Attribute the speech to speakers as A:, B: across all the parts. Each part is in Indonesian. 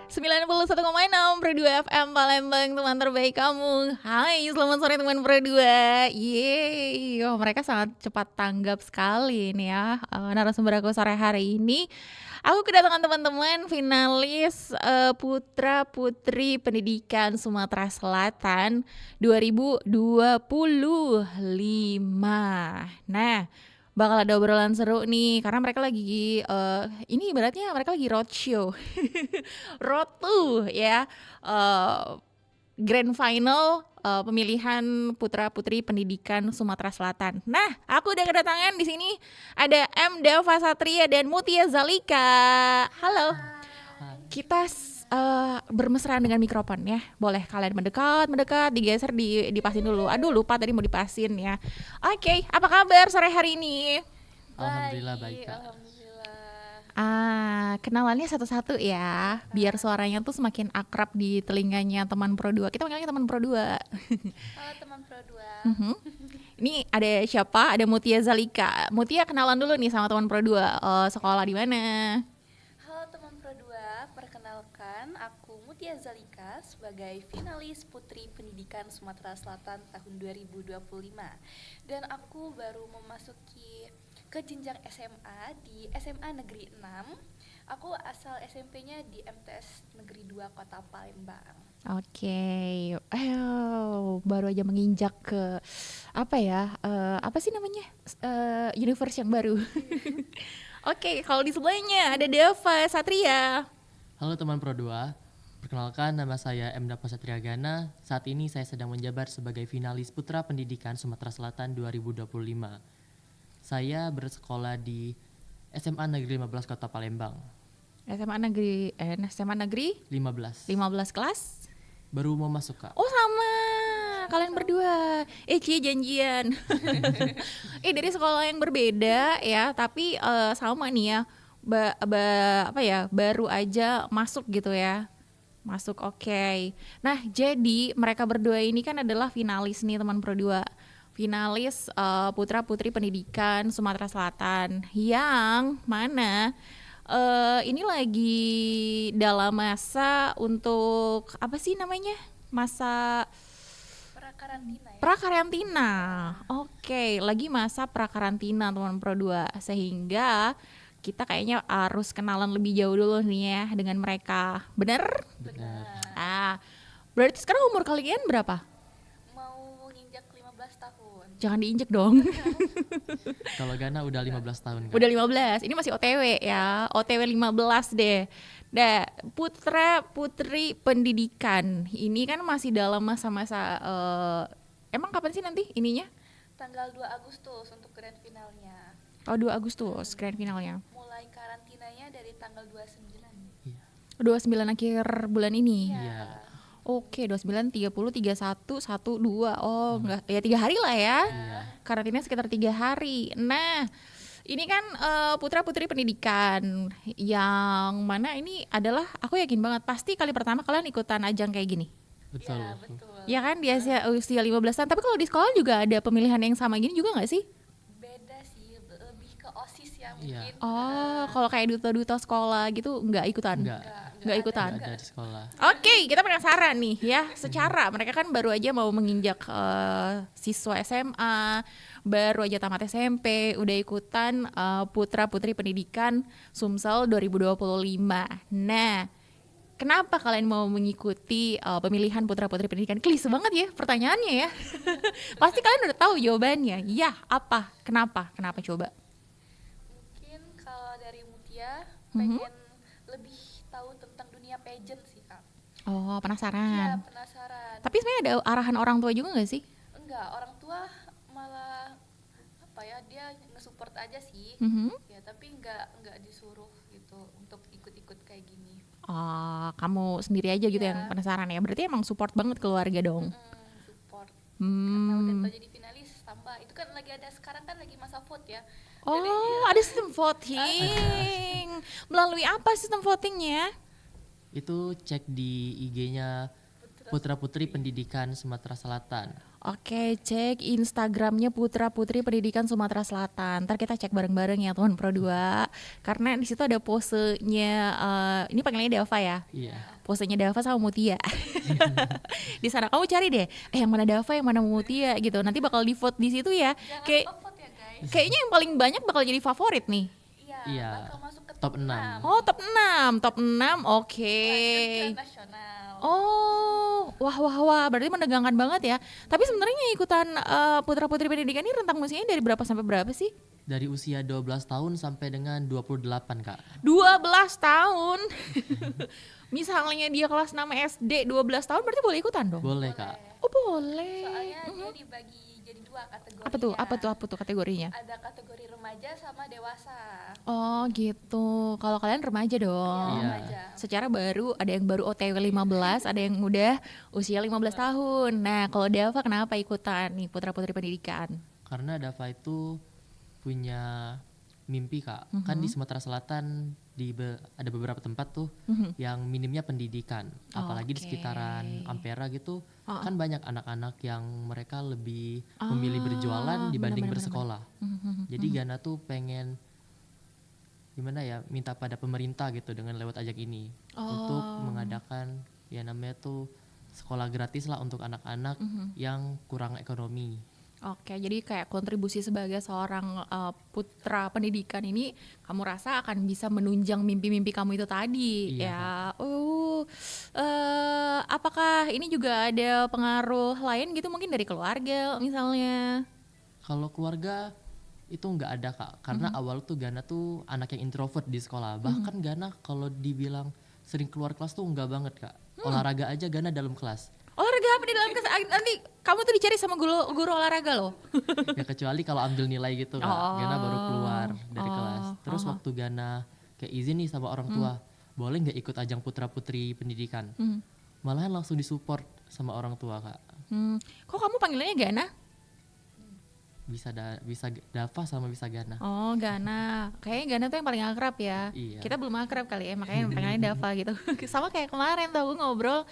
A: 91,6 Pro 2 FM Palembang, teman terbaik kamu. Hai, selamat sore teman Pro 2. Yeay, oh, mereka sangat cepat tanggap sekali nih ya. Narasumber aku sore hari ini, aku kedatangan teman-teman finalis Putra Putri Pendidikan Sumatera Selatan 2025. Nah, bakal ada obrolan seru nih karena mereka lagi ini ibaratnya mereka lagi roadshow. Road to ya, grand final pemilihan putra putri pendidikan Sumatera Selatan. Nah, aku udah kedatangan di sini ada M. Dava Satria dan Mutia Zalika. Halo. Kita bermesraan dengan mikrofon ya. Boleh kalian mendekat, digeser, dipasin dulu. Aduh, lupa tadi mau dipasin ya. Oke, apa kabar sore hari ini?
B: Alhamdulillah baik, Kak.
A: Kenalannya satu-satu ya, biar suaranya tuh semakin akrab di telinganya teman Pro 2. Kita panggilnya teman Pro 2.
B: Halo teman Pro 2.
A: Ini ada siapa? Ada Mutia Zalika. Mutia, kenalan dulu nih sama teman Pro 2. Sekolah di mana?
B: Halo teman Pro 2, perkenalkan aku Mutia Zalika sebagai finalis Putri Pendidikan Sumatera Selatan tahun 2025. Dan aku baru memasuki ke jenjang SMA di SMA Negeri 6. Aku asal SMP-nya di MTS Negeri 2 Kota Palembang.
A: Oke, baru aja menginjak ke apa ya? Apa sih namanya? Universe yang baru. Oke, kalau di sebelahnya ada Dava Satria.
C: Halo teman Pro 2, perkenalkan nama saya M. Dava Satria Gana. Saat ini saya sedang menjabat sebagai finalis Putra Pendidikan Sumatera Selatan 2025. Saya bersekolah di SMA Negeri 15 Kota Palembang.
A: SMA Negeri
C: 15.
A: 15 kelas?
C: Baru mau masuk, Kak.
A: Oh, sama. Kalian berdua. Cie janjian. Dari sekolah yang berbeda ya, tapi sama nih ya. Baru aja masuk gitu ya. Masuk, oke. Nah, jadi mereka berdua ini kan adalah finalis nih teman Pro 2. Finalis Putra Putri Pendidikan Sumatera Selatan yang mana ini lagi dalam masa untuk apa sih namanya? Masa
B: Prakarantina ya?
A: Prakarantina. Oke, lagi masa prakarantina teman Pro 2. Sehingga kita kayaknya harus kenalan lebih jauh dulu nih ya dengan mereka. Bener?
C: Benar.
A: Berarti sekarang umur kalian berapa?
B: Mau nginjak 15 tahun.
A: Jangan diinjek dong.
C: Kalau Gana udah 15 tahun, Kak.
A: Udah 15, ini masih OTW ya, OTW 15 deh. Nah, Putra Putri Pendidikan, ini kan masih dalam masa-masa, emang kapan sih nanti ininya?
B: Tanggal 2 Agustus untuk grand finalnya.
A: Oh, 2 Agustus grand finalnya.
B: Mulai karantinanya dari tanggal 29.
C: Iya.
A: 29 akhir bulan ini.
C: Iya.
A: Oke, 29, 30, 31, 1, 2. Oh, enggak, ya 3 hari lah ya.
C: Iya.
A: Karantina sekitar 3 hari. Nah, ini kan Putra Putri Pendidikan yang mana ini adalah, aku yakin banget pasti kali pertama kalian ikutan ajang kayak gini.
C: Betul.
B: Ya, betul.
A: Ya kan, di usia 15-an. Tapi kalau di sekolah juga ada pemilihan yang sama gini juga nggak sih?
B: Beda sih, lebih ke OSIS ya
C: Iya.
B: mungkin.
A: Oh, kalau kayak duta-duta sekolah gitu nggak ikutan? Nggak ikutan.
C: Nggak ada di sekolah.
A: Oke, kita penasaran nih ya. Secara mereka kan baru aja mau menginjak siswa SMA, baru aja tamat SMP, udah ikutan Putra Putri Pendidikan Sumsel 2025. Nah, kenapa kalian mau mengikuti pemilihan Putra Putri Pendidikan? Klise banget ya pertanyaannya ya. Pasti kalian udah tahu jawabannya. Ya, apa? Kenapa? Kenapa coba?
B: Mungkin kalau dari Mutia pengen lebih tahu tentang dunia pageant sih, Kak.
A: Oh,
B: Iya,
A: penasaran.
B: penasaran.
A: Tapi sebenarnya ada arahan orang tua juga nggak sih?
B: Enggak, orang tua malah apa ya, dia nge-support aja sih. Ya, tapi enggak disuruh gitu untuk ikut-ikut kayak gini.
A: Kamu sendiri aja gitu
B: Iya.
A: yang penasaran ya. Berarti emang support banget keluarga dong.
B: Support. Karena udah
A: Hmm.
B: tau jadi finalis tambah. Itu kan lagi ada, sekarang kan lagi masa vote ya.
A: Oh, ada sistem voting. Melalui apa sistem votingnya?
C: Itu cek di IG-nya Putra Putri Pendidikan Sumatera Selatan.
A: Oke, cek Instagramnya Putra Putri Pendidikan Sumatera Selatan. Ntar kita cek bareng-bareng ya teman Pro 2. Karena di situ ada posenya, ini panggilannya Dava ya.
C: Iya.
A: Posenya Dava sama Mutia. Di sana kamu cari deh, yang mana Dava, yang mana Mutia gitu. Nanti bakal di vote di situ ya.
B: Jangan
A: Kayak
B: lupa vote ya guys.
A: kayaknya yang paling banyak bakal jadi favorit nih.
C: Iya,
B: Bakal masuk ke
C: top 6.
B: 6.
A: Oh, top 6. Oke.
B: Lanjut ke nasional.
A: Oh, wah, berarti menegangkan banget ya. Tapi sebenarnya ikutan Putra Putri Pendidikan ini rentang usianya dari berapa sampai berapa sih?
C: Dari usia 12 tahun sampai dengan 28, Kak.
A: 12 tahun. Misalnya dia kelas 6 SD 12 tahun berarti boleh ikutan dong?
C: Boleh, Kak.
A: Oh, boleh.
B: Soalnya dia dibagi jadi 2 kategorinya.
A: Apa tuh kategorinya?
B: Ada kategori remaja sama dewasa.
A: Oh, gitu. Kalau kalian remaja dong.
C: Iya.
B: Remaja.
A: Secara baru, ada yang baru OTW 15, ada yang udah usia 15 tahun. Nah, kalau Dava kenapa ikutan nih Putra Putri Pendidikan?
C: Karena Dava itu punya mimpi, Kak. Kan di Sumatera Selatan ada beberapa tempat tuh yang minimnya pendidikan. Apalagi di
A: Oke.
C: sekitaran Ampera gitu, kan banyak anak-anak yang mereka lebih memilih berjualan dibanding
A: benar-benar.
C: bersekolah. Jadi Gana tuh pengen gimana ya, minta pada pemerintah gitu dengan lewat ajak ini untuk mengadakan ya namanya tuh sekolah gratis lah untuk anak-anak yang kurang ekonomi.
A: Oke, jadi kayak kontribusi sebagai seorang putra pendidikan ini kamu rasa akan bisa menunjang mimpi-mimpi kamu itu tadi
C: Iya,
A: ya. Apakah ini juga ada pengaruh lain gitu mungkin dari keluarga misalnya?
C: Kalau keluarga itu nggak ada, Kak, karena awal tuh Gana tuh anak yang introvert di sekolah. Bahkan Gana kalau dibilang sering keluar kelas tuh nggak banget, Kak. Olahraga aja Gana dalam kelas.
A: Olahraga apa di dalam kelas? Nanti kamu tuh dicari sama guru olahraga loh.
C: Ya kecuali kalau ambil nilai gitu, Kak. Gana baru keluar dari kelas. Terus waktu Gana kayak izin nih sama orang tua, boleh nggak ikut ajang Putra Putri Pendidikan? Malahan langsung disupport sama orang tua, Kak.
A: Kok kamu panggilannya Gana?
C: Bisa Dava sama bisa Gana.
A: Oh, Gana. Kayaknya Gana tuh yang paling akrab ya.
C: Iya.
A: Kita belum akrab kali ya, makanya panggilannya Dava gitu. Sama kayak kemarin tuh aku ngobrol.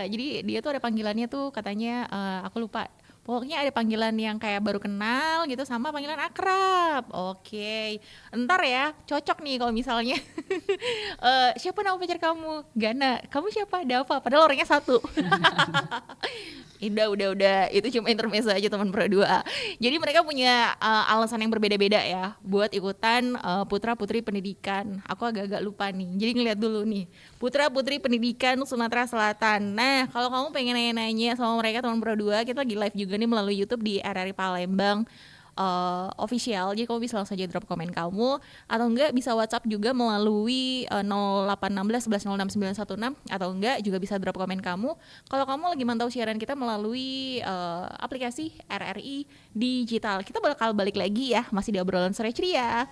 A: Jadi dia tuh ada panggilannya tuh katanya aku lupa. Pokoknya ada panggilan yang kayak baru kenal gitu sama panggilan akrab. Oke. Entar ya, cocok nih kalau misalnya siapa nama pacar kamu? Gana. Kamu siapa? Dava. Padahal orangnya satu. Udah, itu cuma intermezzo aja teman Pro 2. Jadi mereka punya alasan yang berbeda-beda ya buat ikutan Putra Putri Pendidikan. Aku agak-agak lupa nih. Jadi ngeliat dulu nih. Putra Putri Pendidikan Sumatera Selatan. Nah, kalau kamu pengen nanya-nanya sama mereka teman Pro 2, kita lagi live juga nih melalui YouTube di RRI Palembang official. Jadi kamu bisa langsung aja drop komen kamu atau enggak bisa WhatsApp juga melalui 0816 11 06 916 atau enggak juga bisa drop komen kamu kalau kamu lagi mantau siaran kita melalui aplikasi RRI Digital. Kita bakal balik lagi ya, masih di obrolan sore ceria.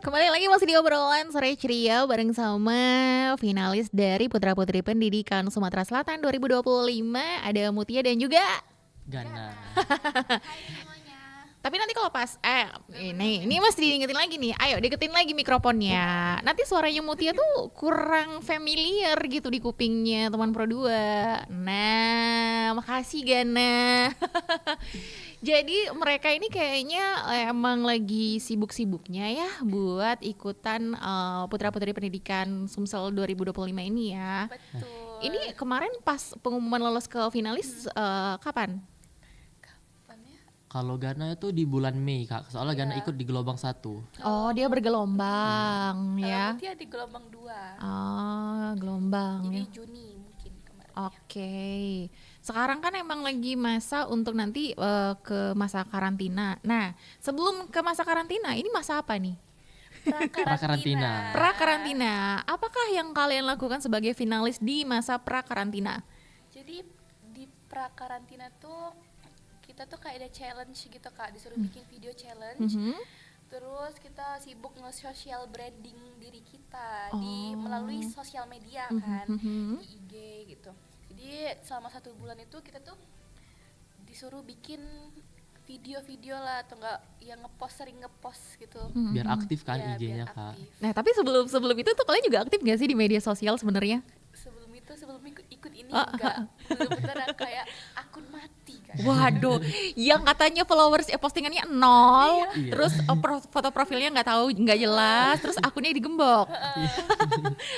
A: Kembali lagi masih di obrolan sore ceria bareng sama finalis dari Putra Putri Pendidikan Sumatera Selatan 2025. Ada Mutia dan juga.
C: Gana.
B: Hai semuanya.
A: Tapi nanti kalau pas ini mesti diingetin lagi nih. Ayo deketin lagi mikrofonnya. Nanti suaranya Mutia tuh kurang familiar gitu di kupingnya teman Pro 2. Nah, makasih Gana. Jadi mereka ini kayaknya emang lagi sibuk-sibuknya ya buat ikutan Putra Putri Pendidikan Sumsel 2025 ini ya.
B: Betul.
A: Ini kemarin pas pengumuman lolos ke finalis kapan?
B: Kapan ya?
C: Kalau Gana itu di bulan Mei Kak, soalnya Gana ikut di gelombang 1.
A: Oh, dia bergelombang
B: Kalau
A: ya.
B: Mutia di gelombang 2.
A: Gelombang
B: Jadi
A: ya.
B: Juni mungkin kemarin.
A: Oke. Sekarang kan emang lagi masa untuk nanti ke masa karantina. Nah, sebelum ke masa karantina, ini masa apa nih?
C: Pra-karantina.
A: Pra-karantina. Apakah yang kalian lakukan sebagai finalis di masa pra-karantina?
B: Jadi di pra-karantina tuh kita tuh kayak ada challenge gitu Kak, disuruh bikin video challenge.
A: Mhm.
B: Terus kita sibuk nge-social branding diri kita
A: Oh.
B: melalui sosial media kan, di IG gitu. Jadi selama 1 bulan itu kita tuh disuruh bikin video-video lah atau enggak yang sering ngepost gitu.
C: Biar aktif kan
B: Ya,
C: IG-nya
B: biar
C: Kak.
B: aktif.
A: Nah, tapi sebelum itu tuh kalian juga aktif gak sih di media sosial sebenarnya?
B: Sebelum ikut ini enggak, bener-bener kayak akun mati kan.
A: Waduh, yang katanya followers postingannya 0,
C: Iya.
A: terus foto profilnya nggak jelas, terus akunnya digembok.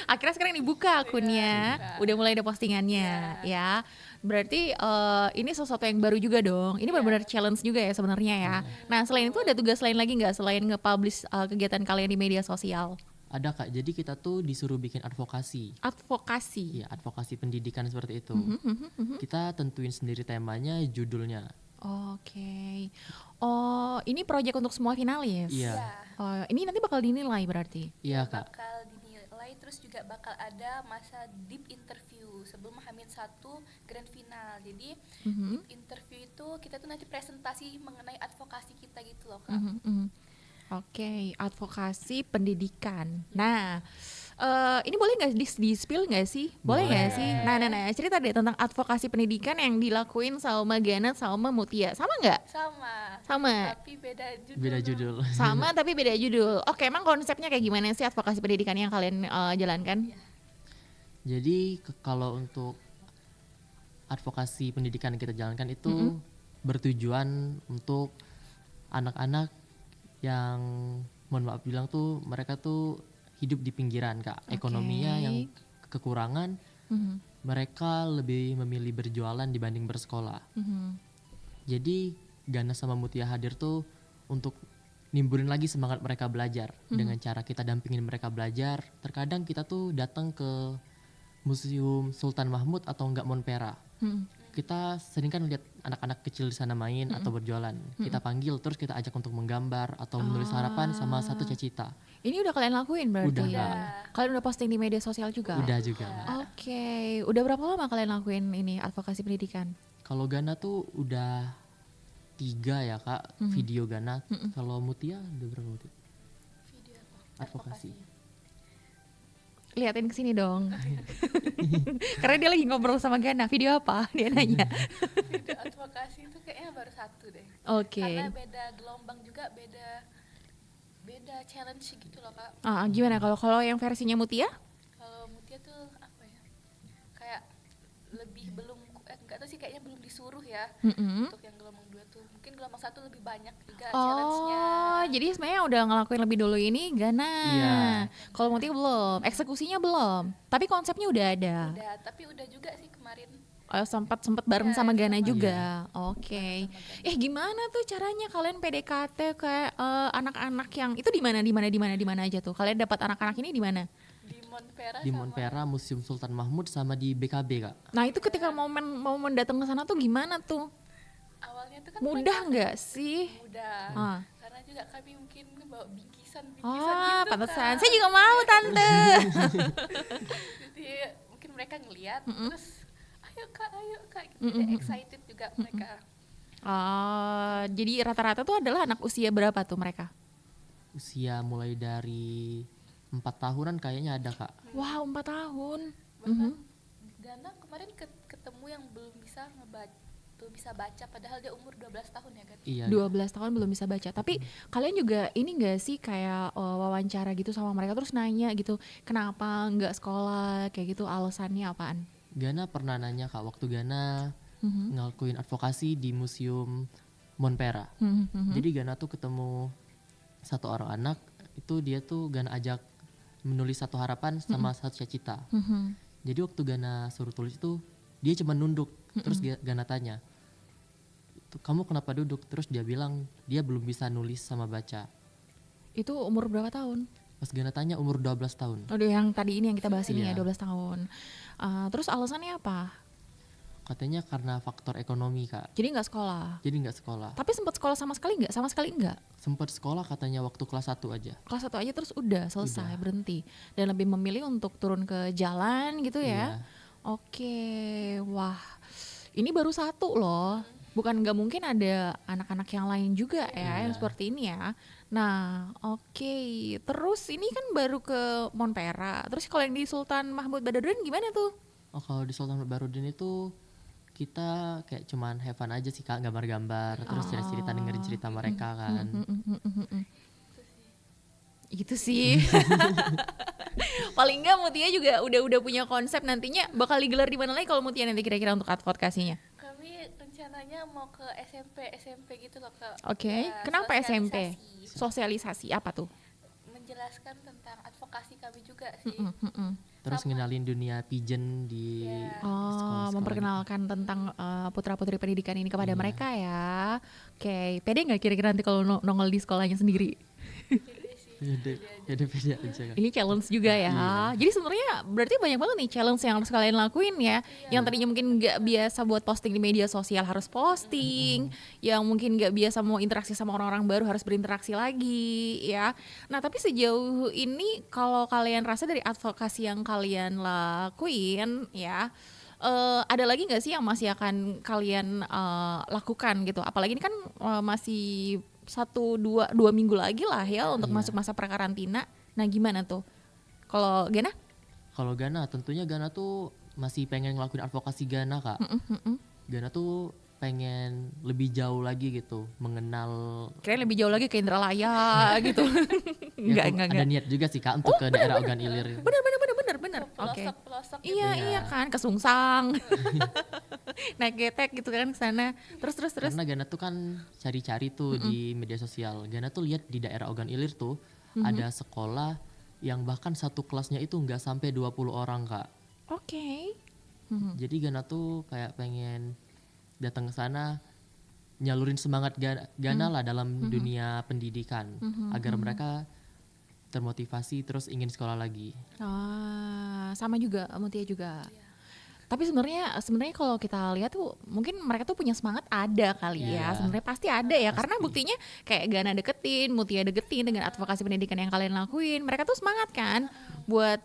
A: Akhirnya sekarang dibuka akunnya, udah mulai ada postingannya, ya. Berarti ini sesuatu yang baru juga dong. Ini benar-benar challenge juga ya sebenarnya ya. Nah, selain itu ada tugas lain lagi nggak selain nge-publish kegiatan kalian di media sosial?
C: Ada Kak, jadi kita tuh disuruh bikin advokasi.
A: Advokasi.
C: Iya, advokasi pendidikan seperti itu. Kita tentuin sendiri temanya, judulnya.
A: Oke. Oh, ini proyek untuk semua finalis.
C: Iya.
A: Oh, ini nanti bakal dinilai berarti.
C: Iya Kak.
B: Bakal dinilai, terus juga bakal ada masa deep interview sebelum H-1 grand final. Jadi deep interview itu kita tuh nanti presentasi mengenai advokasi kita gitu loh Kak.
A: Oke, advokasi pendidikan. Nah, ini boleh nggak di-spill nggak sih? Boleh nggak sih? Nah, cerita deh tentang advokasi pendidikan yang dilakuin sama Gana sama Mutia. Sama nggak? Sama.
B: Tapi beda judul.
C: Beda judul.
A: Sama tapi beda judul. Oke, emang konsepnya kayak gimana sih advokasi pendidikan yang kalian jalankan?
C: Jadi kalau untuk advokasi pendidikan yang kita jalankan itu bertujuan untuk anak-anak yang mohon maaf bilang tuh mereka tuh hidup di pinggiran Kak. Ekonominya yang kekurangan, mereka lebih memilih berjualan dibanding bersekolah. Jadi Gana sama Mutia hadir tuh untuk nimbulin lagi semangat mereka belajar dengan cara kita dampingin mereka belajar. Terkadang kita tuh datang ke Museum Sultan Mahmud atau enggak Monpera. Kita sering kan lihat anak-anak kecil di sana main atau berjualan. Kita panggil terus kita ajak untuk menggambar atau menulis harapan sama satu cita-cita.
A: Ini udah kalian lakuin berarti?
C: Udah,
A: ya?
C: Kak.
A: Kalian udah posting di media sosial juga?
C: Udah juga.
A: Oke, udah berapa lama kalian lakuin ini advokasi pendidikan?
C: Kalau Gana tuh udah 3 ya Kak video Gana. Kalau Mutia udah berapa Mutia?
B: Video apa?
C: Advokasi.
A: Liatin kesini dong. Karena dia lagi ngobrol sama Gana. Video apa? Dia nanya.
B: Video advokasi itu kayaknya baru 1 deh.
A: Oke.
B: Karena beda gelombang juga, beda challenge gitu loh Kak.
A: Gimana kalau yang versinya Mutia?
B: Kalau Mutia tuh apa ya? Kayak lebih belum enggak tahu sih, kayaknya belum disuruh ya. Untuk yang gelombang 2 tuh. Mungkin gelombang 1 lebih banyak juga challenge-nya.
A: Oh, jadi sebenarnya udah ngelakuin lebih dulu ini Gana.
C: Iya.
A: Kalau Mutia belum, eksekusinya belum. Tapi konsepnya udah ada.
B: Udah, tapi udah juga sih kemarin.
A: Sempat bareng
B: Iya,
A: sama Gana
B: sama
A: juga. Oke. Gimana tuh caranya kalian PDKT kayak anak-anak yang itu di mana aja tuh? Kalian dapat anak-anak ini di mana?
B: Di Monpera
C: Di
B: sama
C: Monpera, Museum Sultan Mahmud sama di BKB Kak.
A: Nah, itu ketika momen datang ke sana tuh gimana tuh?
B: awalnya tuh kan
A: Mudah nggak sih?
B: mudah. Karena juga kami mungkin bawa bingkisan gitu
A: pantesan.
B: Kak.
A: Saya juga mau, Tante.
B: Jadi mungkin mereka ngelihat terus ayo kak gitu. Jadi excited juga mereka.
A: Jadi rata-rata tuh adalah anak usia berapa tuh mereka?
C: usia mulai dari 4 tahunan kayaknya ada Kak.
A: Wow, 4 tahun.
B: Bahkan Gana kemarin ketemu yang belum bisa baca padahal dia umur 12 tahun ya kan.
C: Iya.
A: 12 tahun belum bisa baca. Tapi kalian juga ini gak sih kayak wawancara gitu sama mereka terus nanya gitu, kenapa nggak sekolah kayak gitu, alasannya apaan?
C: Gana pernah nanya Kak waktu Gana
A: Mhm.
C: ngelakuin advokasi di Museum Monpera.
A: Mhm.
C: Jadi Gana tuh ketemu satu orang anak, itu dia tuh Gana ajak menulis satu harapan sama satu cita-cita.
A: Mhm.
C: Jadi waktu Gana suruh tulis itu dia cuma nunduk. Terus Gana tanya, kamu kenapa duduk? Terus dia bilang dia belum bisa nulis sama baca.
A: Itu umur berapa tahun?
C: Pas Gana tanya umur 12 tahun.
A: Oh, yang tadi ini yang kita bahas ini ya,
C: Iya.
A: 12 tahun. Terus alasannya apa?
C: Katanya karena faktor ekonomi Kak.
A: Jadi nggak sekolah.
C: Jadi nggak sekolah.
A: Tapi sempat sekolah sama sekali nggak? Sama sekali nggak?
C: Sempat sekolah katanya waktu kelas 1 aja.
A: Kelas 1 aja terus udah selesai, berhenti. Dan lebih memilih untuk turun ke jalan gitu ya.
C: Iya.
A: Oke, wah. Ini baru satu loh. Bukan nggak mungkin ada anak-anak yang lain juga ya yang
C: Iya.
A: seperti ini ya. Nah, oke. Terus ini kan baru ke Monpera. Terus kalau yang di Sultan Mahmud Badarudin gimana tuh?
C: Oh kalau di Sultan Baharudin itu kita kayak cuman have fun aja sih Kak, gambar-gambar, terus cerita-cerita dengerin cerita mereka kan.
A: Gitu sih. Paling nggak Mutia juga udah punya konsep nantinya bakal digelar di mana lagi kalau Mutia nanti kira-kira untuk advokasinya.
B: Kami rencananya mau ke SMP gitu loh Kak.
A: Oke,
B: Ya,
A: kenapa SMP?
B: sosialisasi.
A: Sosialisasi apa tuh?
B: Menjelaskan tentang advokasi kami juga sih.
C: Terus
B: Sama.
C: ngenalin dunia pigeon di
B: Iya.
C: sekolah-sekolah.
A: Memperkenalkan tentang putra-putri pendidikan ini kepada mereka ya. Oke, pede nggak kira-kira nanti kalau nongol di sekolahnya sendiri?
C: Pede aja Kak.
A: Ini challenge juga ya. Jadi sebenarnya berarti banyak banget nih challenge yang harus kalian lakuin ya. Yang tadinya mungkin nggak biasa buat posting di media sosial harus posting. Yang mungkin nggak biasa mau interaksi sama orang-orang baru harus berinteraksi lagi ya. Nah tapi sejauh ini kalau kalian rasa dari advokasi yang kalian lakuin ya, ada lagi nggak sih yang masih akan kalian lakukan gitu? Apalagi ini kan masih 1-2 minggu lagi lah ya untuk masuk masa prakarantina. Nah gimana tuh? Kalau Gena?
C: Kalau Gana tentunya Gana tuh masih pengen ngelakuin advokasi Gana Kak. Gana tuh pengen lebih jauh lagi gitu, mengenal.
A: Kirain lebih jauh lagi ke Indralaya gitu.
C: Ya,
A: Enggak.
C: ada niat juga sih Kak untuk ke daerah Ogan Ilir.
A: Bener. Oke.
B: Pelosok-pelosok gitu.
A: Iya kan, ke Sungsang. Naik getek gitu kan ke sana. Terus.
C: Karena Gana tuh kan cari-cari tuh di media sosial. Gana tuh lihat di daerah Ogan Ilir tuh ada sekolah yang bahkan satu kelasnya itu nggak sampai 20 orang Kak.
A: Oke.
C: Jadi Gana tuh kayak pengen datang ke sana nyalurin semangat Gana lah dalam dunia pendidikan agar mereka termotivasi terus ingin sekolah lagi.
A: Sama juga Mutia juga. Tapi sebenarnya kalau kita lihat tuh mungkin mereka tuh punya semangat ada kali ya. Sebenarnya pasti ada ya karena buktinya kayak Gana deketin, Mutia deketin dengan advokasi pendidikan yang kalian lakuin. Mereka tuh semangat kan buat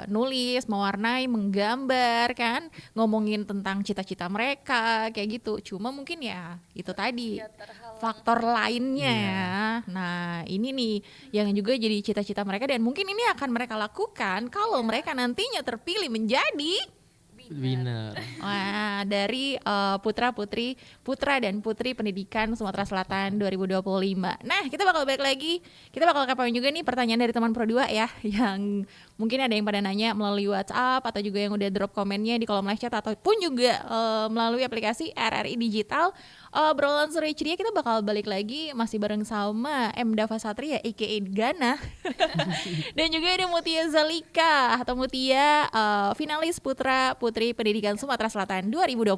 A: nulis, mewarnai, menggambar kan, ngomongin tentang cita-cita mereka kayak gitu. Cuma mungkin ya itu tadi
B: Ya, terhalang.
A: faktor lainnya ya. Nah, ini nih yang juga jadi cita-cita mereka dan mungkin ini akan mereka lakukan kalau mereka nantinya terpilih menjadi
C: Winner.
A: wah, dari putra dan putri pendidikan Sumatera Selatan 2025. Nah, kita bakal balik lagi. Kita bakal kepoin juga nih pertanyaan dari teman Pro 2 ya yang mungkin ada yang pada nanya melalui WhatsApp atau juga yang udah drop komennya di kolom live chat ataupun juga melalui aplikasi RRI Digital. Obrolan sore ceria kita bakal balik lagi masih bareng sama M. Dava Satria aka Gana dan juga ada Mutia Zalika atau Mutia finalis putra putri pendidikan Sumatera Selatan 2025.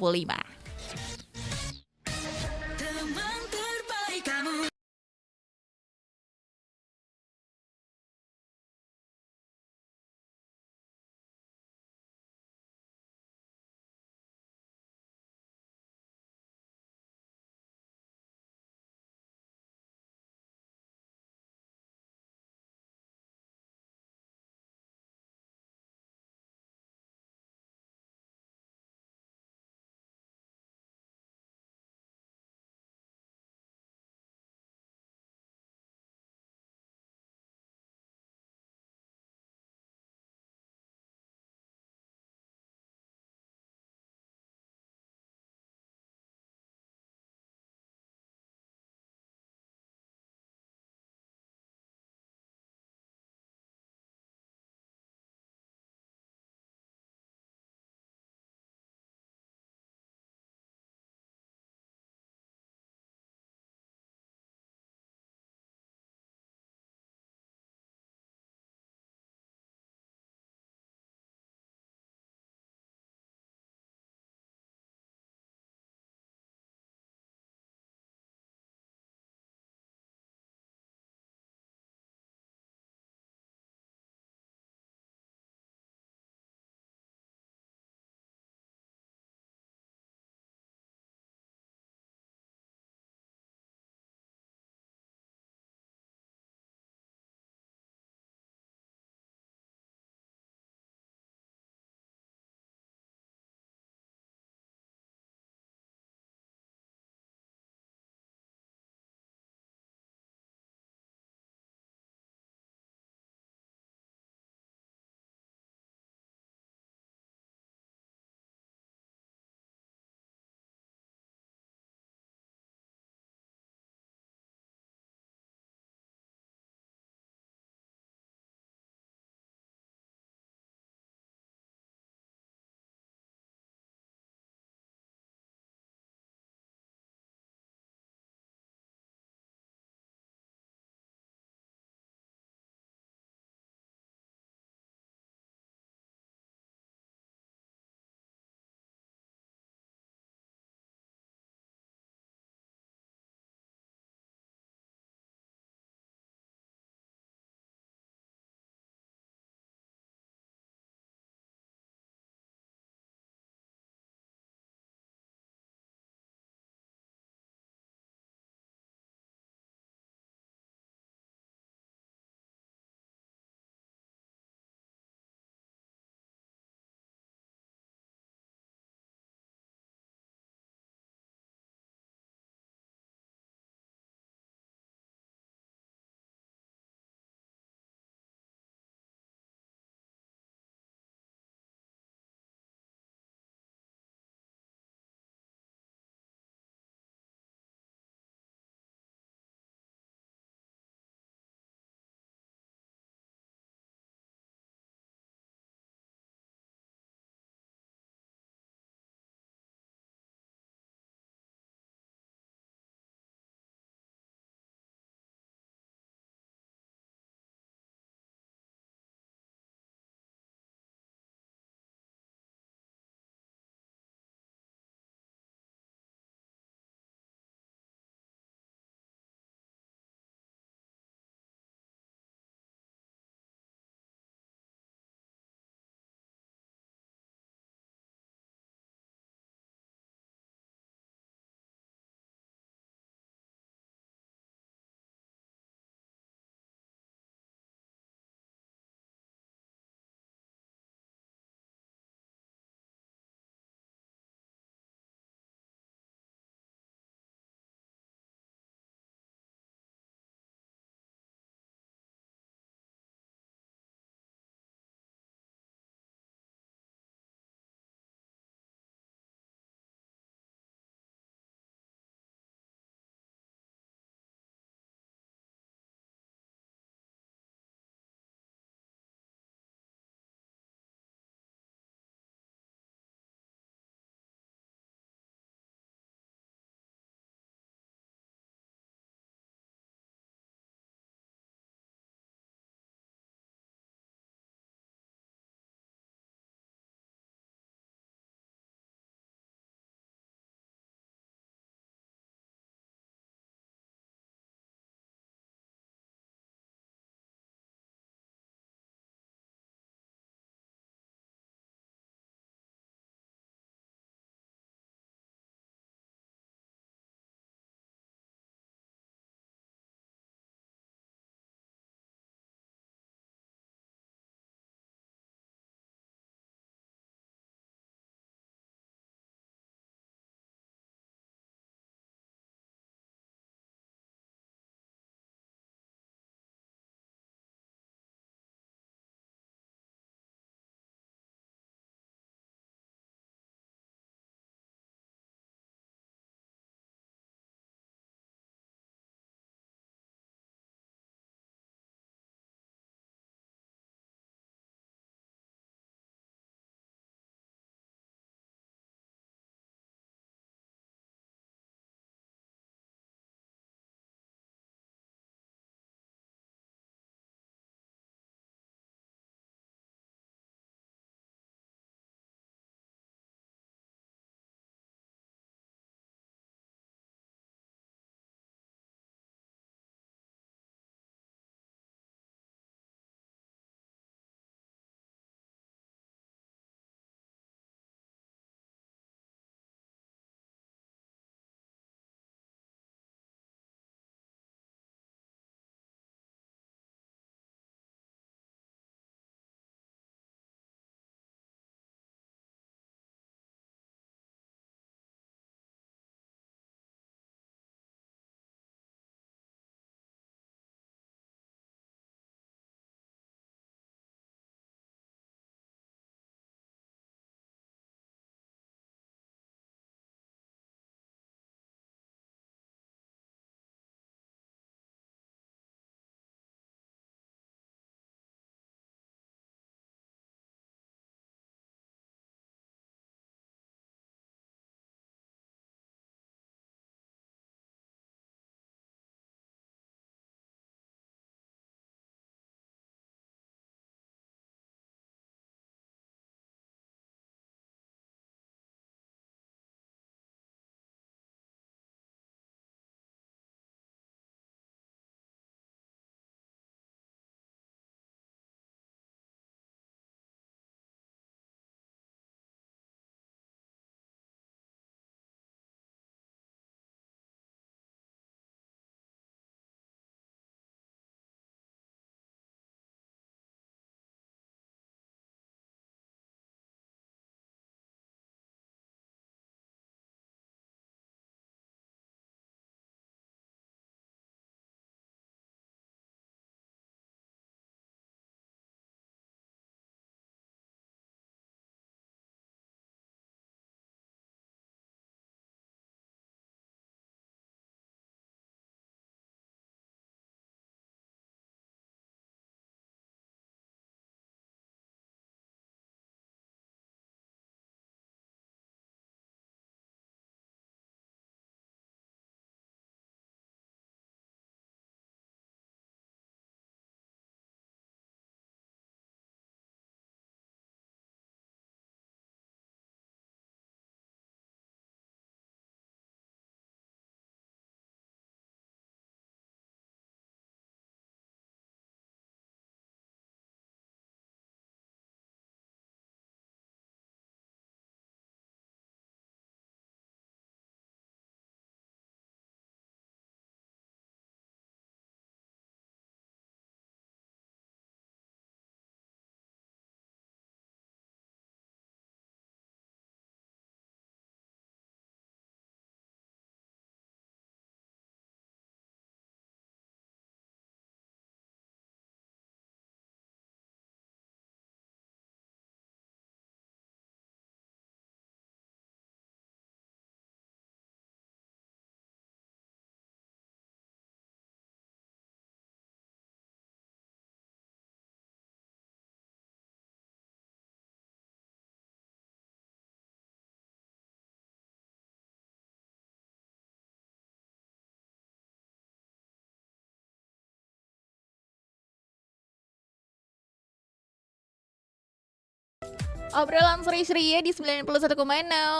A: Obrolan Sri-Sri ya di 91,6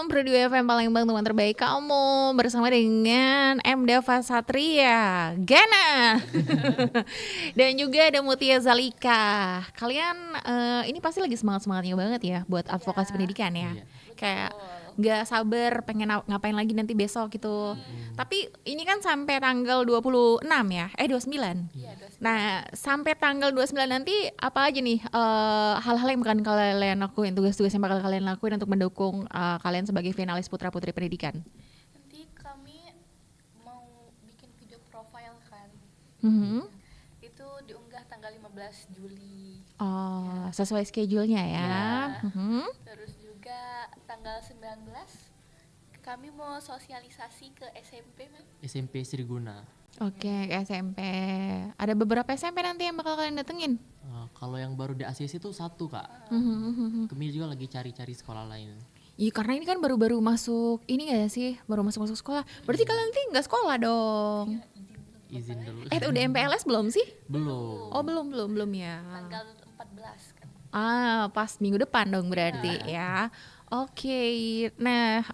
A: Pro 2 FM Palembang, teman terbaik kamu, bersama dengan M. Dava Satria Gana dan juga ada Mutia Zalika. Kalian ini pasti lagi semangat-semangatnya banget ya buat advokasi pendidikan ya.
C: Iya.
A: Kayak gak sabar pengen ngapain lagi nanti besok gitu. Tapi ini kan sampai tanggal 26 ya, 29.
B: Iya, 29.
A: Nah, sampai tanggal 29 nanti apa aja nih hal-hal yang bakal kalian lakuin, tugas-tugas yang bakal kalian lakuin untuk mendukung kalian sebagai finalis putra-putri pendidikan?
B: Nanti kami mau bikin video profile kan.
A: Mhm.
B: Itu diunggah tanggal 15 Juli.
A: Oh, sesuai schedule-nya ya.
B: Ya.
A: Mhm.
B: Terus juga tanggal 19 kami mau sosialisasi ke SMP, Mas.
C: SMP Siriguna.
A: Oke, ke SMP. Ada beberapa SMP nanti yang bakal kalian datengin?
C: Kalau yang baru di ACC itu satu kak.
A: Mhm.
C: Kami juga lagi cari-cari sekolah lain.
A: Iya, karena ini kan baru-baru masuk ini gak sih? Baru masuk sekolah. Berarti kalian nanti nggak sekolah dong?
C: Izin dulu.
A: Udah MPLS belum sih?
C: Belum.
A: Oh, belum ya.
B: Tanggal 14 kan.
A: Pas minggu depan dong berarti ya. Oke, nah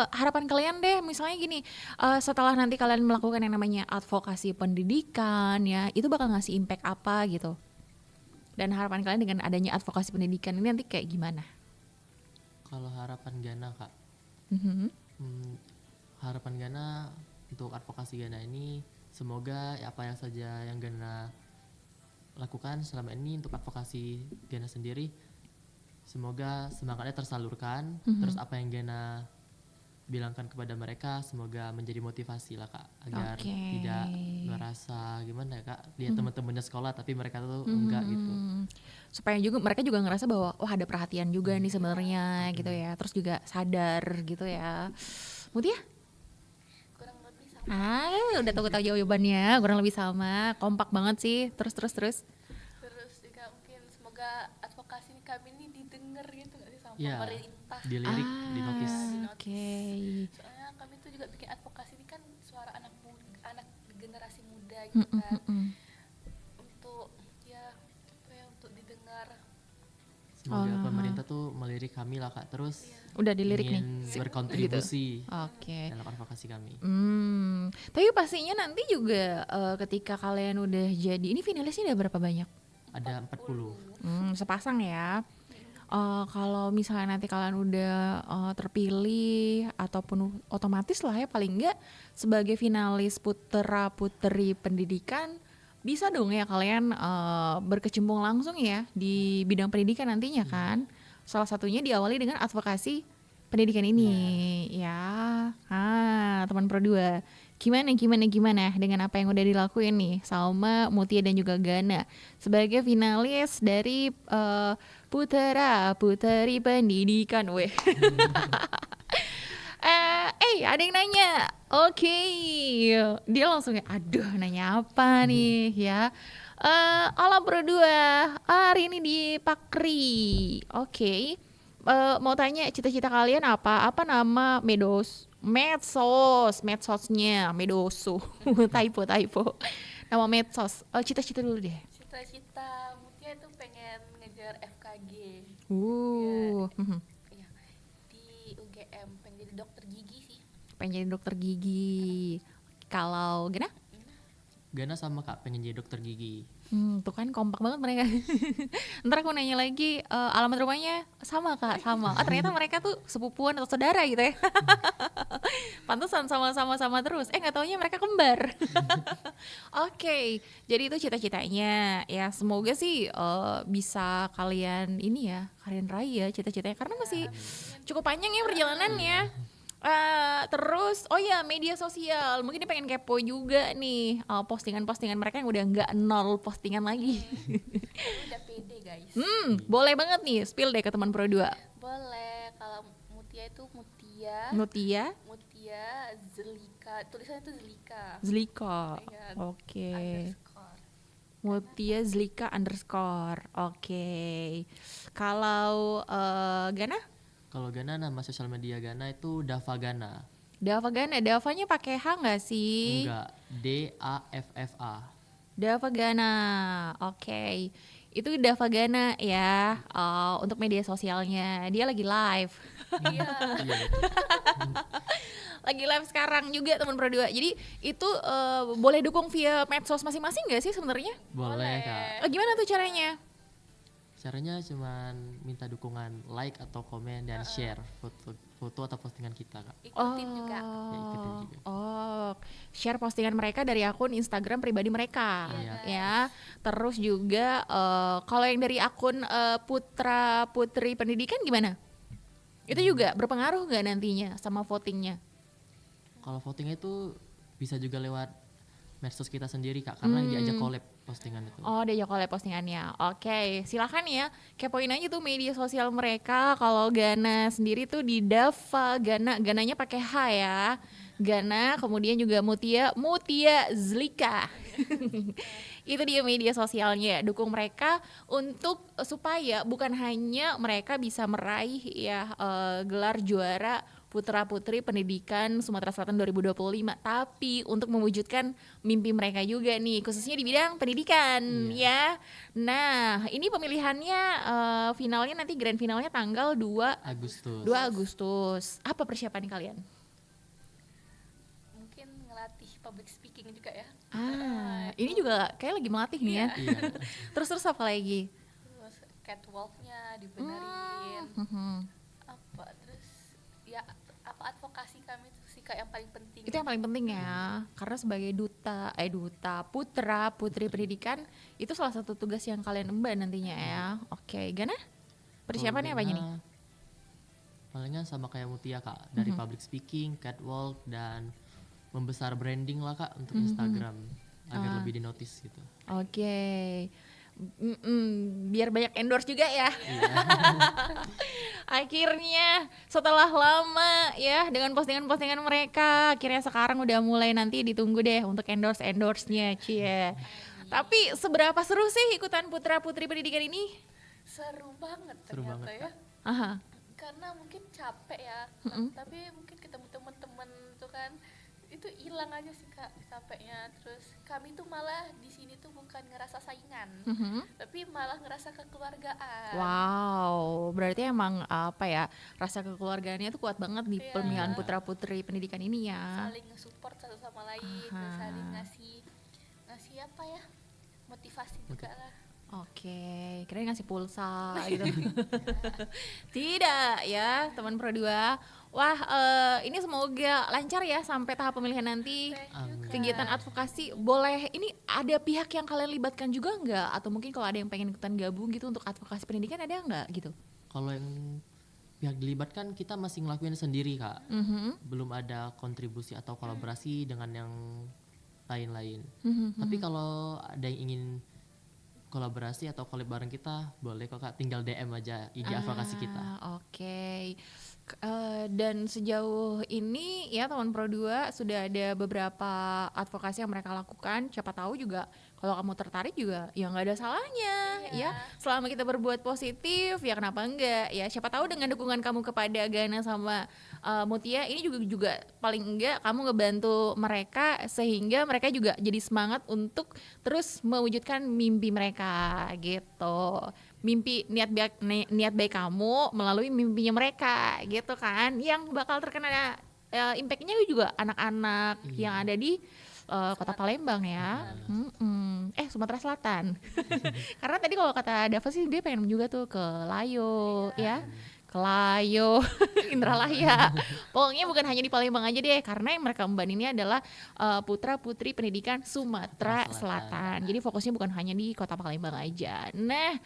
A: harapan kalian deh misalnya gini, setelah nanti kalian melakukan yang namanya advokasi pendidikan ya, itu bakal ngasih impact apa gitu? Dan harapan kalian dengan adanya advokasi pendidikan ini nanti kayak gimana?
C: Kalau harapan Gana kak,
A: Mhm.
C: harapan Gana untuk advokasi Gana ini semoga apa yang saja yang Gana lakukan selama ini untuk advokasi Gana sendiri, semoga semangatnya tersalurkan. Terus apa yang Gana bilangkan kepada mereka semoga menjadi motivasi lah kak, agar
A: Oke.
C: tidak merasa gimana ya kak, lihat teman-temannya sekolah tapi mereka tuh enggak gitu.
A: Supaya juga mereka juga ngerasa bahwa wah ada perhatian juga nih sebenarnya gitu ya. Terus juga sadar gitu ya. Mutia?
B: Kurang lebih sama.
A: Udah tahu jawabannya, kurang lebih sama, kompak banget sih. Terus.
B: Terus juga mungkin semoga advokasi kami ini didengar gitu nggak sih sama
C: Iya,
B: pemerintah.
C: dilirik, dinotis.
A: Oke.
B: Soalnya kami tuh juga bikin advokasi ini kan suara anak generasi muda gitu kan. Untuk ya apa ya, untuk didengar.
C: Semoga pemerintah tuh melirik kami lah kak, terus
A: Udah dilirik nih.
C: ingin berkontribusi
A: Oke.
C: dalam advokasi kami.
A: Tapi pastinya nanti juga ketika kalian udah jadi, ini finalisnya ada berapa banyak?
C: Ada 40.
A: Sepasang ya. Kalau misalnya nanti kalian udah terpilih ataupun otomatis lah ya paling enggak sebagai finalis putra putri pendidikan, bisa dong ya kalian berkecimpung langsung ya di bidang pendidikan nantinya kan. Salah satunya diawali dengan advokasi pendidikan ini ya. Teman Pro 2, gimana dengan apa yang udah dilakuin nih sama Mutia dan juga Gana sebagai finalis dari putra putri pendidikan weh. Ada yang nanya. Oke. Dia langsung ya, aduh nanya apa nih ya. Ala Pro 2 hari ini di Pakri. Oke. Mau tanya cita-cita kalian apa? Apa nama medsosnya Medoso. typo. Nama medsos. Cita-cita dulu deh.
B: Cita-cita Mutia itu pengen ngejar FKG. Iya. Di UGM pengen jadi dokter gigi sih.
A: Pengen jadi dokter gigi. Kalau Gena?
C: Gana sama kak pengen jadi dokter gigi.
A: Tuh kan kompak banget mereka. Ntar aku nanya lagi alamat rumahnya sama kak, sama. Ternyata mereka tuh sepupuan atau saudara gitu ya. Pantesan sama terus. Nggak taunya mereka kembar. Oke, jadi itu cita-citanya. Ya semoga sih bisa kalian ini ya, kalian raih ya cita-citanya. Karena masih cukup panjang ya perjalanannya. Terus media sosial mungkin dia pengen kepo juga nih postingan-postingan mereka yang udah nggak nol postingan lagi.
B: Udah pede guys.
A: Boleh banget nih spill deh ke teman Pro 2.
B: Boleh, kalau Mutia itu Mutia Zelika, tulisannya itu
A: Zlika.
B: Iya,
A: Oke.
B: underscore.
A: Mutia Zlika _ Oke. Kalau Gana?
C: Kalau Gana nama sosial media Gana itu Dava Gana.
A: Dava Gana, Davanya pakai H nggak sih?
C: Enggak, DAFFA.
A: Dava Gana. Oke. itu Dava Gana ya, untuk media sosialnya dia lagi live.
B: Iya.
C: Iya.
A: Lagi live sekarang juga teman Pro 2. Jadi itu boleh dukung via medsos masing-masing nggak sih sebenarnya?
C: Boleh Kak.
A: Gimana tuh caranya?
C: Caranya cuman minta dukungan like atau komen dan share foto atau postingan kita Kak.
B: Ikutin juga.
C: Ya, ikutin juga.
A: Share postingan mereka dari akun Instagram pribadi mereka,
C: Iya.
A: ya. Terus juga kalau yang dari akun Putra Putri Pendidikan gimana? Itu juga berpengaruh nggak nantinya sama votingnya?
C: Kalau votingnya itu bisa juga lewat medsos kita sendiri Kak, karena diajak collab postingan itu.
A: Oh, diajak collab postingannya. Oke, silakan ya kepoin aja tuh media sosial mereka. Kalau Gana sendiri tuh di Dava Gana, Gananya pakai H ya. Gana, kemudian juga Mutia Zlika. Itu dia media sosialnya. Dukung mereka untuk supaya bukan hanya mereka bisa meraih ya gelar juara Putra Putri Pendidikan Sumatera Selatan 2025, tapi untuk mewujudkan mimpi mereka juga nih, khususnya di bidang pendidikan ya. Nah, ini pemilihannya finalnya nanti grand finalnya tanggal 2
C: Agustus.
A: Agustus. Apa persiapan kalian?
B: Mungkin ngelatih public speaking juga ya.
A: Ini juga kayak lagi melatih nih ya.
C: Iya.
A: Terus apa lagi?
B: Terus catwalknya dibenerin. Apa terus ya apa advokasi kami itu sih Kak yang paling penting.
A: Itu yang paling penting ya, karena sebagai duta Putra Putri Pendidikan itu salah satu tugas yang kalian emban nantinya ya. Oke, Gana? Persiapannya apa aja nih?
C: Palingan sama kayak Mutia Kak, dari public speaking, catwalk, dan membesar branding lah Kak untuk Instagram agar lebih dinotis gitu.
A: Oke. Biar banyak endorse juga ya. Akhirnya setelah lama ya dengan postingan-postingan mereka, akhirnya sekarang udah mulai nanti ditunggu deh untuk endorse-nya Cie. Tapi seberapa seru sih ikutan Putra Putri Pendidikan ini?
B: Seru banget
C: Seru
B: ternyata
C: banget,
B: ya.
A: Aha.
B: Karena mungkin capek ya, tapi mungkin ketemu teman-teman tuh kan itu hilang aja sih Kak capeknya. Terus kami tuh malah di sini tuh bukan ngerasa saingan, tapi malah ngerasa kekeluargaan.
A: Wow, berarti emang apa ya, rasa kekeluargaannya tuh kuat banget di
B: Iya.
A: pemilihan Putra Putri Pendidikan ini ya.
B: Saling nge-support satu sama lain, terus saling ngasih apa ya, motivasi juga lah.
A: Oke, kirain ngasih pulsa gitu. Tidak ya, teman Pro 2. Wah, ini semoga lancar ya sampai tahap pemilihan nanti.
C: Amin.
A: Kegiatan advokasi boleh, ini ada pihak yang kalian libatkan juga nggak? Atau mungkin kalau ada yang pengen ikutan gabung gitu untuk advokasi pendidikan ada nggak gitu?
C: Kalau yang pihak dilibatkan kita masih ngelakuin sendiri Kak. Belum ada kontribusi atau kolaborasi dengan yang lain-lain. Tapi kalau ada yang ingin kolaborasi atau collab bareng kita, boleh kok Kak, tinggal DM aja IG advokasi kita.
A: Oke. Dan sejauh ini ya teman Pro 2 sudah ada beberapa advokasi yang mereka lakukan. Siapa tahu juga kalau kamu tertarik juga ya nggak ada salahnya ya. Selama kita berbuat positif ya kenapa enggak ya. Siapa tahu dengan dukungan kamu kepada Gana sama Mutia ini juga paling enggak kamu ngebantu mereka sehingga mereka juga jadi semangat untuk terus mewujudkan mimpi mereka gitu. Mimpi niat baik kamu melalui mimpinya mereka gitu kan, yang bakal terkena impact-nya juga anak-anak yang ada di kota Palembang ya. Sumatera Selatan. Karena tadi kalau kata Dava sih dia pengen juga tuh ke Layo ya. Ke Layo, Indralaya. Pokoknya bukan hanya di Palembang aja deh, karena yang mereka emban ini adalah Putra Putri Pendidikan Sumatera Selatan. Jadi fokusnya bukan hanya di kota Palembang aja. Nah,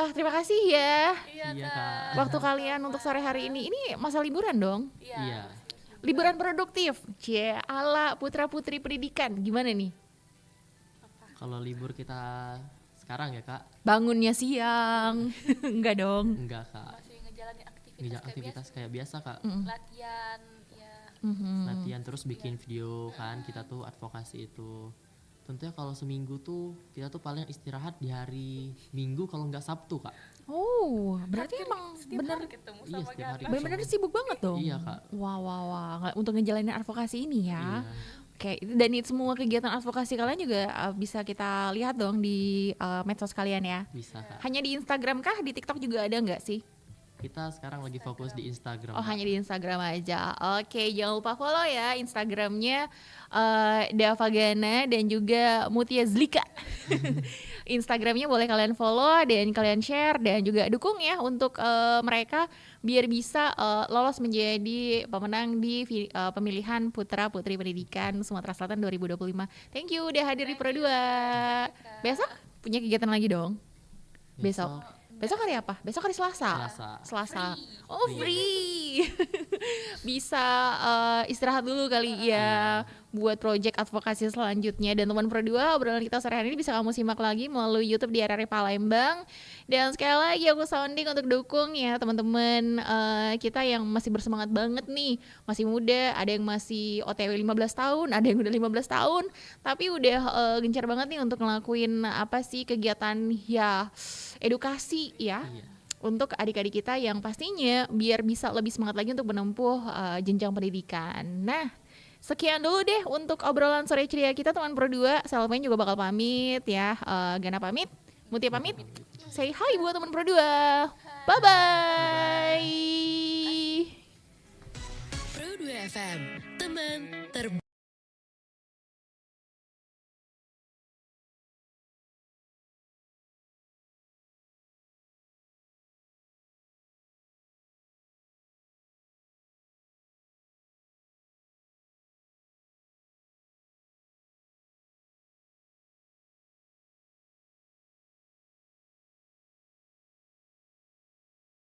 A: terima kasih ya
C: Iya Kak.
A: waktu kalian untuk sore hari ini. Ini masa liburan dong?
C: Iya.
A: Liburan produktif, ala Putra Putri Pendidikan. Gimana nih?
C: Kalau libur kita sekarang ya Kak,
A: Bangunnya siang, enggak dong?
C: enggak Kak.
B: Masih ngejalanin aktivitas,
C: Ngejar aktivitas kayak biasa Kak.
B: latihan ya.
C: Latihan terus bikin video kan, kita tuh advokasi itu. Tentunya kalau seminggu tuh kita tuh paling istirahat di hari Minggu kalau nggak Sabtu Kak.
A: Oh, berarti emang
B: Setiap
A: bener
B: hari ketemu
C: Iya,
B: sama
C: setiap hari.
B: Gana.
A: bener-bener sibuk banget dong.
C: Iya, Kak.
A: Wah, untuk ngejalanin advokasi ini ya.
C: Iya.
A: Oke, dan itu semua kegiatan advokasi kalian juga bisa kita lihat dong di medsos kalian ya.
C: Bisa Kak.
A: Hanya di Instagram kah? Di TikTok juga ada nggak sih?
C: Kita sekarang lagi fokus di Instagram.
A: Oh, hanya di Instagram aja. Oke, jangan lupa follow ya Instagramnya Dava Gana dan juga Mutia Zlika. Instagramnya boleh kalian follow dan kalian share dan juga dukung ya untuk mereka biar bisa lolos menjadi pemenang di pemilihan Putra Putri Pendidikan Sumatera Selatan 2025. Thank you udah hadir di Pro 2. Besok punya kegiatan lagi dong? Besok. Besok hari apa? Besok hari Selasa. Selasa. Oh, free. Bisa istirahat dulu kali ya buat project advokasi selanjutnya. Dan teman Pro 2, obrolan kita sore hari ini bisa kamu simak lagi melalui YouTube di RRI Palembang. Dan sekali lagi aku sounding untuk dukung ya teman-teman kita yang masih bersemangat banget nih. Masih muda, ada yang masih OTW 15 tahun, ada yang udah 15 tahun. Tapi udah gencar banget nih untuk ngelakuin apa sih kegiatan ya edukasi ya. Untuk adik-adik kita yang pastinya biar bisa lebih semangat lagi untuk menempuh jenjang pendidikan. Nah, sekian dulu deh untuk obrolan sore ceria kita teman Pro 2. Selvain juga bakal pamit ya. Gana pamit, Mutia pamit. Say hi buat teman Pro 2. Bye-bye.
D: Pro 2 FM, teman terbaik.